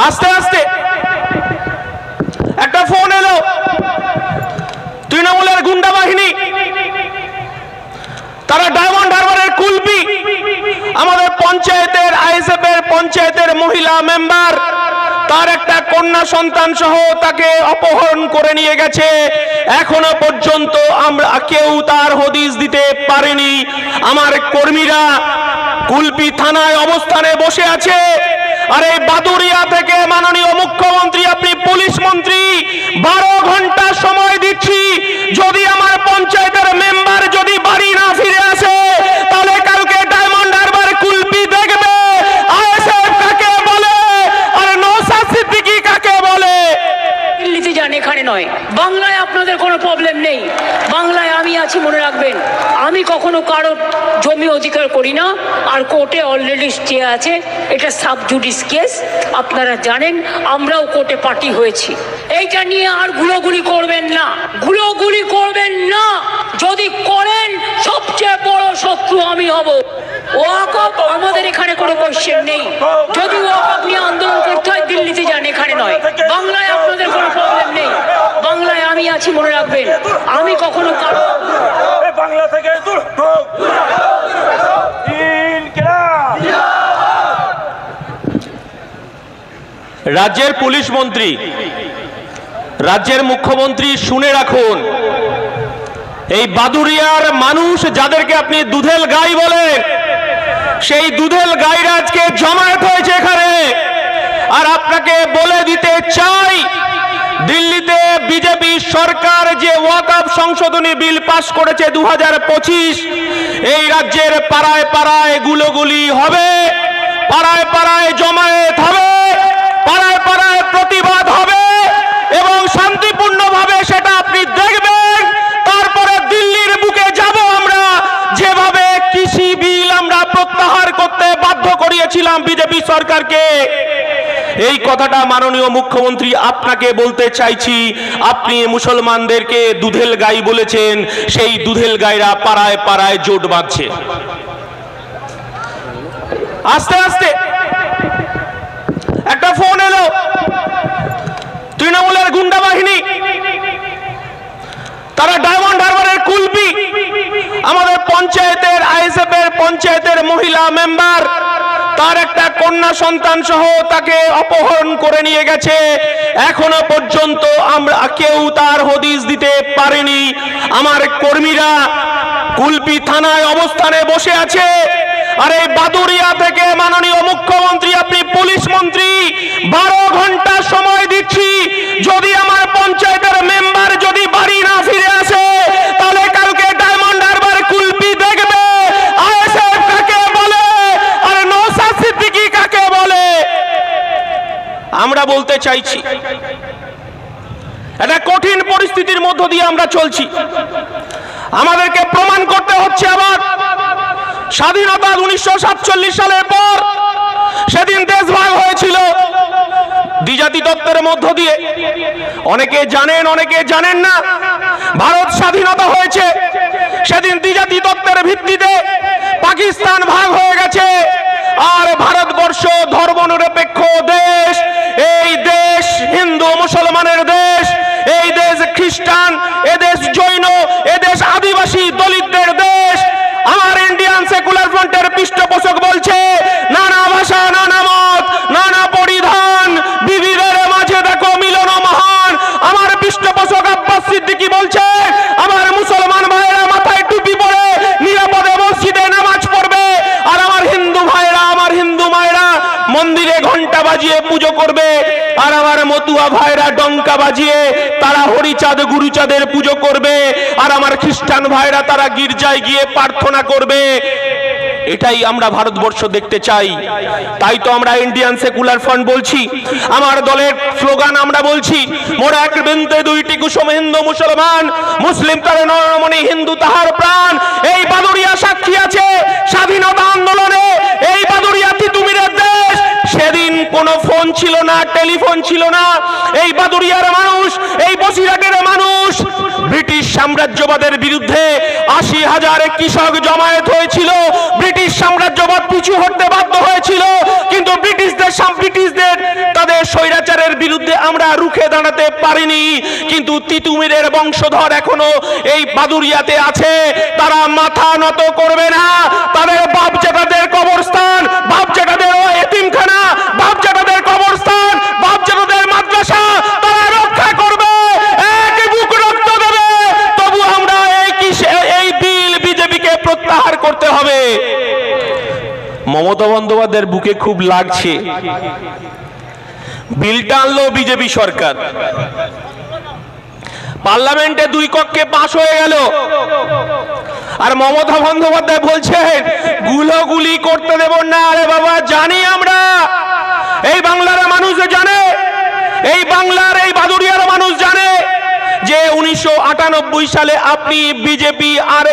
আস্তে আস্তে একটা ফোন এলো, তৃণমূলের গুন্ডা বাহিনী তারা ডায়মন্ড হারবারের কুলপি আমাদের পঞ্চায়েতের আইএসএফ এর পঞ্চায়েতের মহিলা মেম্বার তার একটা কন্যা সন্তান সহ তাকে অপহরণ করে নিয়ে গেছে। এখনো পর্যন্ত আমরা কেউ তার হদিস দিতে পারেনি। আমার কর্মীরা কুলপি থানায় অবস্থানে বসে আছে। আর এই বাদুরিয়া থেকে মাননীয় মুখ্যমন্ত্রী, আপনি পুলিশ মন্ত্রী, 12 ঘন্টা সময় দিচ্ছি, যদি আমার পঞ্চায়েতের মেম্বার যদি বাড়ি না ফিরে আসে তাহলে কালকে ডায়মন্ড হারবার কুলপি দেখবে আইএসএফ কাকে বলে আর নওশাদ সিদ্দিকী কাকে বলে। দিল্লিতে যান, এখানে নয়। বাংলায় আপনাদের কোনো প্রবলেম নেই, বাংলায় আমি আছি, মনে রাখবেন। আমি কখনো কারো জমি অধিকার করি না, আর কোর্টে অলরেডি স্টে আছে, এটা সাব জুডিস কেস, আপনারা জানেন। আমরাও কোর্টে পার্টি হয়েছি। এইটা নিয়ে আর গুলোগুলি করবেন না, গুলোগুলি করবেন না। যদি করেন সবচেয়ে বড় শত্রু আমি হব। ওয়াকফ আমাদের এখানে কোনো কোশ্চেন নেই। যদি ওয়াকফ নিয়ে আন্দোলন করতে হয় দিল্লিতে যান, এখানে নয়। বাংলায় আপনাদের কোনো প্রবলেম নেই, বাংলায় আমি আছি, মনে রাখবেন। আমি কখনো কারো বাংলা থেকে দূর হোক। রাজ্যের পুলিশ মন্ত্রী, রাজ্যের মুখ্যমন্ত্রী, শুনে রাখুন, এই বাদুরিয়ার মানুষ যাদেরকে আপনি দুধেল গাই বলেন, সেই দুধেল গাইরা আজকে জমায়েত হয়েছে এখানে। আর আপনাকে বলে দিতে চাই, দিল্লিতে বিজেপি সরকার যে ওয়াকফ সংশোধনী বিল পাশ করেছে 2025, এই রাজ্যের পাড়ায় পাড়ায় গুলোগুলি হবে, পাড়ায় পাড়ায় জমায়েত হবে, পাড়ায় পাড়ায় প্রতিবাদ হবে এবং শান্তিপূর্ণভাবে সেটা আপনি দেখবেন। তারপরে দিল্লির বুকে যাব আমরা, যেভাবে কৃষি বিল আমরা প্রত্যাহার করতে বাধ্য করিয়েছিলাম বিজেপি সরকারকে। এই কথাটা মাননীয় মুখ্যমন্ত্রী আপনাকে বলতে চাইছি। আপনি মুসলমানদেরকে দুধেল গাই বলেছেন, সেই দুধেল গাইরা পাড়ায় পাড়ায় জোট বাঁধছে। আস্তে আস্তে একটা ফোন এলো, তৃণমূলের গুন্ডা বাহিনী তারা ডায়মন্ড হারবারের কুলপি আমাদের পঞ্চায়েতের আইএসএফ এর পঞ্চায়েতের মহিলা মেম্বার তার একটা কন্যা সন্তান সহ তাকে অপহরণ করে নিয়ে গেছে। এখনো পর্যন্ত আমরা কেউ তার হদিস দিতে পারেনি। আমার কর্মীরা কুলপি থানায় অবস্থানে বসে আছে। আর এই বাদুরিয়া থেকে মাননীয় মুখ্যমন্ত্রী, আপনি পুলিশ মন্ত্রী, 12 ঘন্টা সময় দিচ্ছি, যদি আমার পঞ্চায়েতের মেম্বার যদি বাড়ি না ফিরে আসে তাহলে কালকে ডায়মন্ড হারবার কুলপি দেখবে আইএসএফ কাকে বলে আর নওশাদ সিদ্দিকী কাকে বলে। আমরা বলতে চাইছি, একটা কঠিন পরিস্থিতির মধ্য দিয়ে আমরা চলছি। আমাদেরকে প্রমাণ করতে হচ্ছে আবার স্বাধীনতা 1947 সালের পর সেদিন দেশ ভাগ হয়েছিল দ্বিজাতি তত্ত্বের মধ্য দিয়ে। অনেকে জানেন, অনেকে জানেন না। ভারত স্বাধীনতা হয়েছে সেদিন দ্বিজাতি তত্ত্বের ভিত্তিতে। পাকিস্তান ভাগ হয়ে গেছে আর ভারতবর্ষ ধর্মনিরপেক্ষ দেশ। এই দেশ হিন্দু মুসলমানের দেশ, এই দেশ খ্রিস্টান, এদেশ জৈন, এদেশ আদিবাসী দলিতদের দেশ। আমার ইন্ডিয়ান সেকুলার ফ্রন্টের পৃষ্ঠপোষক বলছে, নানা ভাষা, নানা মত, নানা পরিধান, বিবিধের মাঝে দেখো মিলন মহান। আমার পৃষ্ঠপোষক আব্বাস সিদ্দিকী বলছে, আমার মুসলমান ভাইয়েরা মাথায় টুপি পরে নিরাপদে মসজিদে নামাজ পড়বে, আর আমার হিন্দু ভাইয়েরা, আমার হিন্দু মায়েরা মন্দিরে ঘন্টা বাজিয়ে পুজো করবে, আর আমার মতুয়া ভাইরা ডঙ্কা বাজিয়ে তারা হরিচাঁদ গুরুচাঁদের পুজো করবে, আর আমার খ্রিস্টান ভাইরা তারা গির্জায় গিয়ে প্রার্থনা করবে। এটাই আমরা ভারতবর্ষ দেখতে চাই। তাই তো আমরা ইন্ডিয়ান সেকুলার ফ্রন্ট বলছি, আমার দলের স্লোগান আমরা বলছি, মোরা এক বৃন্তে দুইটি কুসুম, হিন্দু মুসলমান, মুসলিম তার নরমণি, হিন্দু তাহার প্রাণ। এই বাদুরিয়া সাক্ষী আছে স্বাধীনতা আন্দোলনে। এই বাদুরিয়া তিতুমিরের দেশ। সেদিন কোনো ফোন ছিল না, টেলিফোন ছিল না। এই বাদুরিয়ার মানুষ, এই বসিরহাটের মানুষ ব্রিটিশ সাম্রাজ্যবাদের বিরুদ্ধে 80,000 কৃষক জমায়েত হয়েছিল। ব্রিটিশ সাম্রাজ্যবাদ পিছু হটতে বাধ্য হয়েছিল, কিন্তু ব্রিটিশদের আমরা রুখে দাঁড়াতে পারিনি, কিন্তু তিতুমিরের বংশধর এখনো এই বাদুড়িয়াতে আছে, তারা মাথা নত করবে না। তাদের বাপ জেঠাদের কবরস্থান, বাপ জেঠাদের এতিমখানা, বাপ জেঠাদের কবরস্থান, বাপ জেঠাদের মাদ্রাসা তারা রক্ষা করবে, এক বুক রক্ত দেবে। তবু আমরা এই বিল বিজেপিকে প্রত্যাহার করতে হবে। মমতা বন্দ্যোপাধ্যায়ের বুকে খুব লাগছে, বিলটা আনলো বিজেপি সরকার, পার্লামেন্টে 2 কক্ষে পাশ হয়ে গেল, আর মমতা বন্দ্যোপাধ্যায় বলছেন গুলি করতে দেব না। আরে বাবা, জানি আমরা, এই বাংলার মানুষ জানে, এই বাংলার এই বাদুড়িয়ার মানুষ জানে যে 1998 সালে আপনি বিজেপি আর